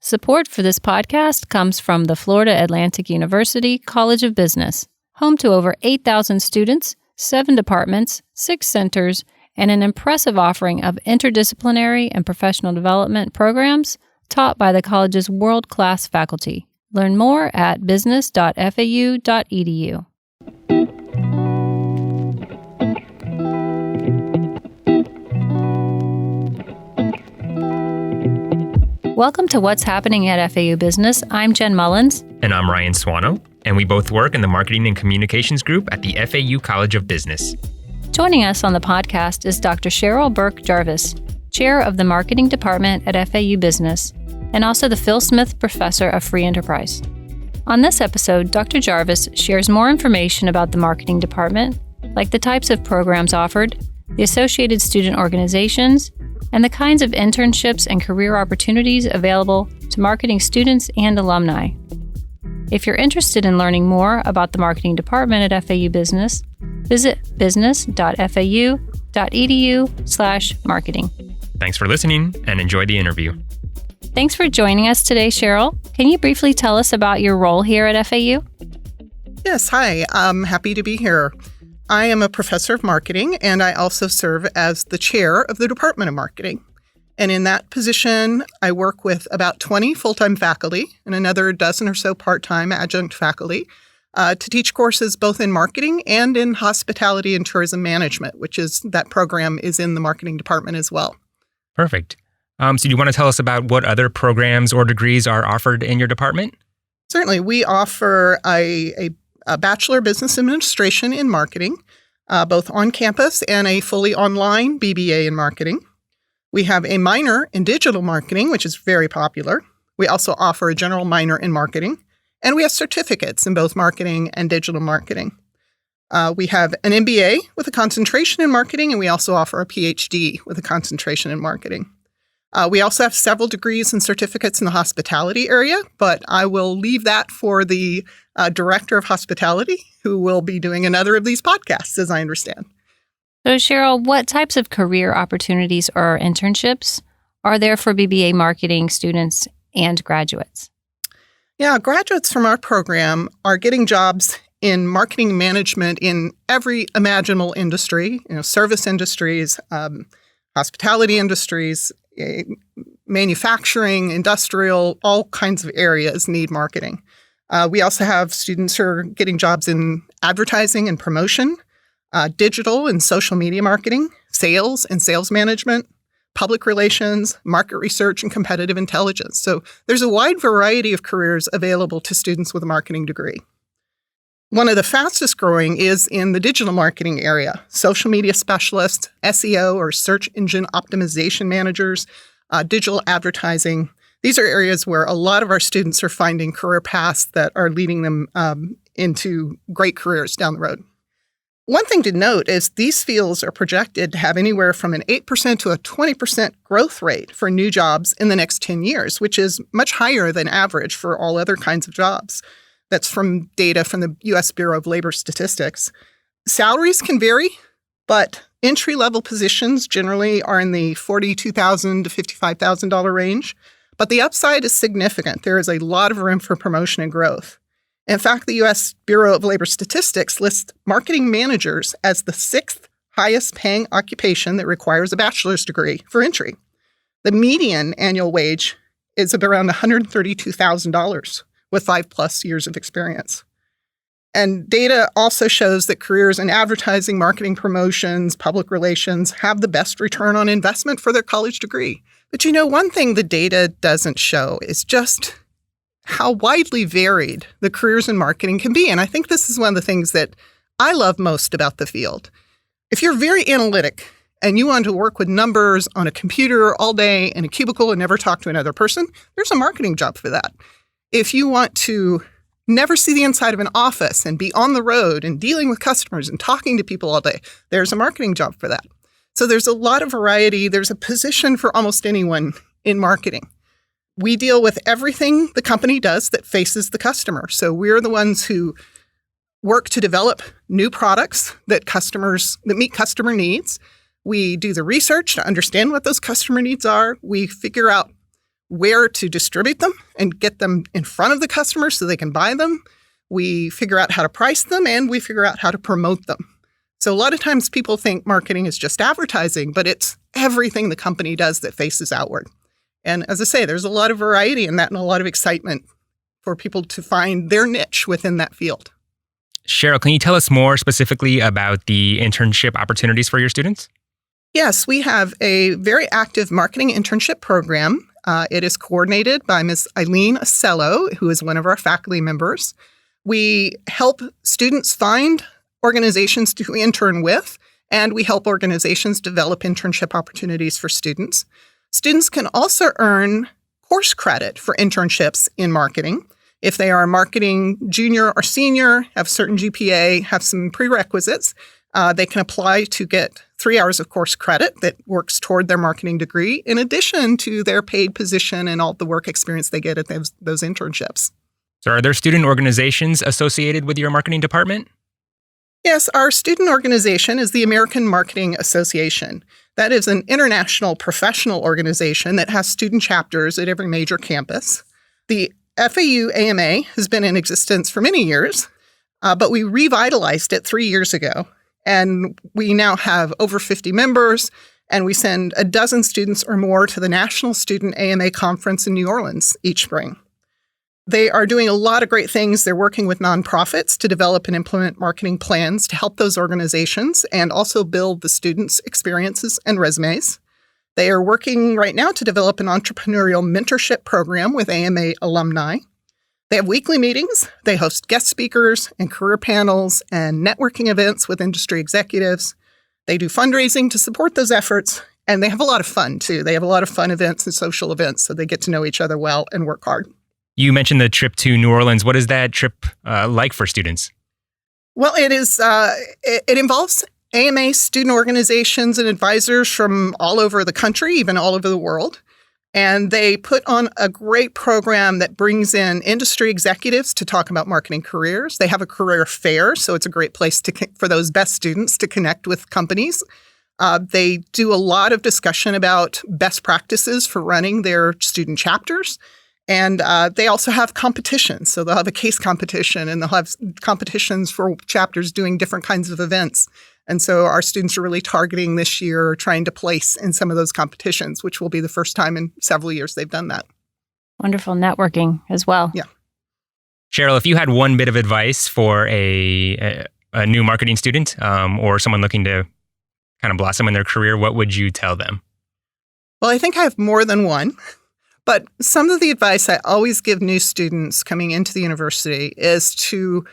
Support for this podcast comes from the Florida Atlantic University College of Business, home to over 8,000 students, 7 departments, 6 centers, and an impressive offering of interdisciplinary and professional development programs taught by the college's world-class faculty. Learn more at business.fau.edu. Welcome to What's Happening at FAU Business. I'm Jen Mullins. And I'm Ryan Swano, and we both work in the Marketing and Communications Group at the FAU College of Business. Joining us on the podcast is Dr. Cheryl Burke-Jarvis, Chair of the Marketing Department at FAU Business, and also the Phil Smith Professor of Free Enterprise. On this episode, Dr. Jarvis shares more information about the Marketing Department, like the types of programs offered, the associated student organizations, and the kinds of internships and career opportunities available to marketing students and alumni. If you're interested in learning more about the Marketing Department at FAU Business, visit business.fau.edu/marketing. Thanks for listening and enjoy the interview. Thanks for joining us today, Cheryl. Can you briefly tell us about your role here at FAU? Yes, hi. I'm happy to be here. I am a professor of marketing, and I also serve as the chair of the Department of Marketing. And in that position, I work with about 20 full-time faculty and another dozen or so part-time adjunct faculty to teach courses both in marketing and in hospitality and tourism management, that program is in the Marketing Department as well. Perfect. So do you want to tell us about what other programs or degrees are offered in your department? Certainly. We offer a Bachelor of Business Administration in Marketing, both on campus, and a fully online BBA in Marketing. We have a minor in Digital Marketing, which is very popular. We also offer a general minor in Marketing, and we have certificates in both Marketing and Digital Marketing. We have an MBA with a concentration in Marketing, and we also offer a PhD with a concentration in Marketing. We also have several degrees and certificates in the hospitality area, but I will leave that for the director of hospitality, who will be doing another of these podcasts, as I understand. So, Cheryl, what types of career opportunities or internships are there for BBA marketing students and graduates? Yeah, graduates from our program are getting jobs in marketing management in every imaginable industry, service industries, hospitality industries, manufacturing, industrial, all kinds of areas need marketing. We also have students who are getting jobs in advertising and promotion, digital and social media marketing, sales and sales management, public relations, market research, and competitive intelligence. So there's a wide variety of careers available to students with a marketing degree. One of the fastest growing is in the digital marketing area. Social media specialists, SEO or search engine optimization managers, digital advertising. These are areas where a lot of our students are finding career paths that are leading them into great careers down the road. One thing to note is these fields are projected to have anywhere from an 8% to a 20% growth rate for new jobs in the next 10 years, which is much higher than average for all other kinds of jobs. That's from data from the U.S. Bureau of Labor Statistics. Salaries can vary, but entry-level positions generally are in the $42,000 to $55,000 range. But the upside is significant. There is a lot of room for promotion and growth. In fact, the U.S. Bureau of Labor Statistics lists marketing managers as the 6th highest paying occupation that requires a bachelor's degree for entry. The median annual wage is of around $132,000 with 5+ years of experience. And data also shows that careers in advertising, marketing, promotions, public relations have the best return on investment for their college degree. But one thing the data doesn't show is just how widely varied the careers in marketing can be. And I think this is one of the things that I love most about the field. If you're very analytic and you want to work with numbers on a computer all day in a cubicle and never talk to another person, there's a marketing job for that. If you want to never see the inside of an office and be on the road and dealing with customers and talking to people all day, there's a marketing job for that. So there's a lot of variety. There's a position for almost anyone in marketing. We deal with everything the company does that faces the customer. So we're the ones who work to develop new products that meet customer needs. We do the research to understand what those customer needs are. We figure out where to distribute them and get them in front of the customer so they can buy them. We figure out how to price them, and we figure out how to promote them. So a lot of times people think marketing is just advertising, but it's everything the company does that faces outward. And as I say, there's a lot of variety in that and a lot of excitement for people to find their niche within that field. Cheryl, can you tell us more specifically about the internship opportunities for your students? Yes, we have a very active marketing internship program. It is coordinated by Ms. Eileen Acello, who is one of our faculty members. We help students find organizations to intern with, and we help organizations develop internship opportunities for students. Students can also earn course credit for internships in marketing. If they are marketing junior or senior, have certain GPA, have some prerequisites, they can apply to get 3 hours of course credit that works toward their marketing degree, in addition to their paid position and all the work experience they get at those internships. So are there student organizations associated with your marketing department? Yes, our student organization is the American Marketing Association. That is an international professional organization that has student chapters at every major campus. The FAU AMA has been in existence for many years, but we revitalized it 3 years ago. And we now have over 50 members, and we send a dozen students or more to the National Student AMA Conference in New Orleans each spring. They are doing a lot of great things. They're working with nonprofits to develop and implement marketing plans to help those organizations and also build the students' experiences and resumes. They are working right now to develop an entrepreneurial mentorship program with AMA alumni. They have weekly meetings. They host guest speakers and career panels and networking events with industry executives. They do fundraising to support those efforts, and they have a lot of fun, too. They have a lot of fun events and social events, so they get to know each other well and work hard. You mentioned the trip to New Orleans. What is that trip like for students? Well, it involves AMA student organizations and advisors from all over the country, even all over the world. And they put on a great program that brings in industry executives to talk about marketing careers. They have a career fair, so it's a great place for those best students to connect with companies. They do a lot of discussion about best practices for running their student chapters. And they also have competitions. So they'll have a case competition, and they'll have competitions for chapters doing different kinds of events. And so our students are really targeting this year, trying to place in some of those competitions, which will be the first time in several years they've done that. Wonderful networking as well. Yeah. Cheryl, if you had one bit of advice for a new marketing student or someone looking to kind of blossom in their career, what would you tell them? Well, I think I have more than one. But some of the advice I always give new students coming into the university is to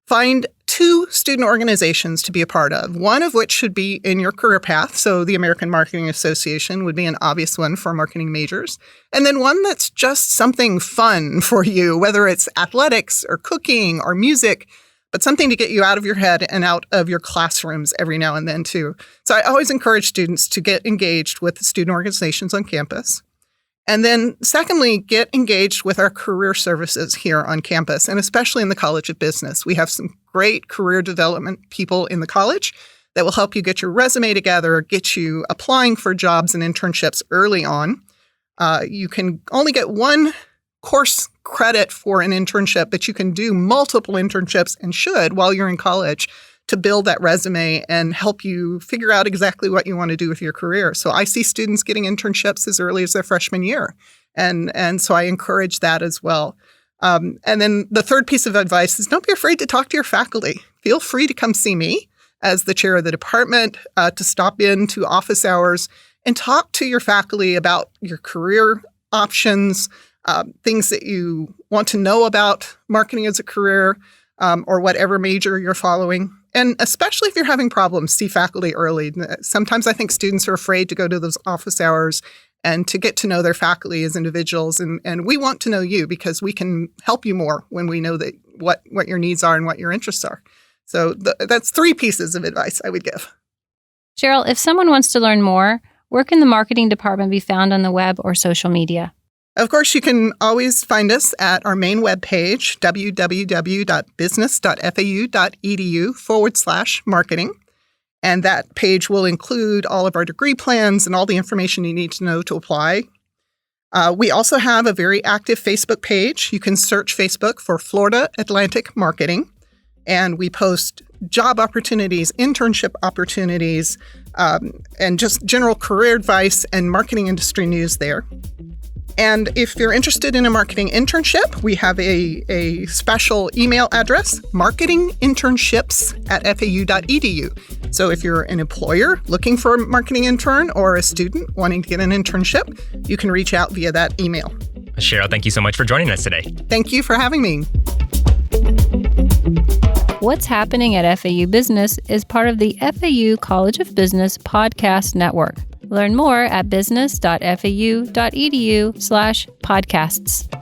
find 2 student organizations to be a part of, one of which should be in your career path. So the American Marketing Association would be an obvious one for marketing majors. And then one that's just something fun for you, whether it's athletics or cooking or music, but something to get you out of your head and out of your classrooms every now and then too. So I always encourage students to get engaged with student organizations on campus. And then secondly, get engaged with our career services here on campus, and especially in the College of Business. We have some great career development people in the college that will help you get your resume together, get you applying for jobs and internships early on. You can only get 1 course credit for an internship, but you can do multiple internships and should while you're in college to build that resume and help you figure out exactly what you want to do with your career. So I see students getting internships as early as their freshman year. And so I encourage that as well. And then the third piece of advice is don't be afraid to talk to your faculty. Feel free to come see me as the chair of the department, to stop in to office hours and talk to your faculty about your career options, things that you want to know about marketing as a career, or whatever major you're following. And especially if you're having problems, see faculty early. Sometimes I think students are afraid to go to those office hours and to get to know their faculty as individuals. And we want to know you because we can help you more when we know that what your needs are and what your interests are. So that's 3 pieces of advice I would give. Cheryl, if someone wants to learn more, where can the marketing department be found on the web or social media? Of course, you can always find us at our main webpage, www.business.fau.edu/marketing. And that page will include all of our degree plans and all the information you need to know to apply. We also have a very active Facebook page. You can search Facebook for Florida Atlantic Marketing, and we post job opportunities, internship opportunities, and just general career advice and marketing industry news there. And if you're interested in a marketing internship, we have a special email address, marketinginternships@fau.edu. So if you're an employer looking for a marketing intern or a student wanting to get an internship, you can reach out via that email. Cheryl, thank you so much for joining us today. Thank you for having me. What's Happening at FAU Business is part of the FAU College of Business podcast network. Learn more at business.fau.edu/podcasts.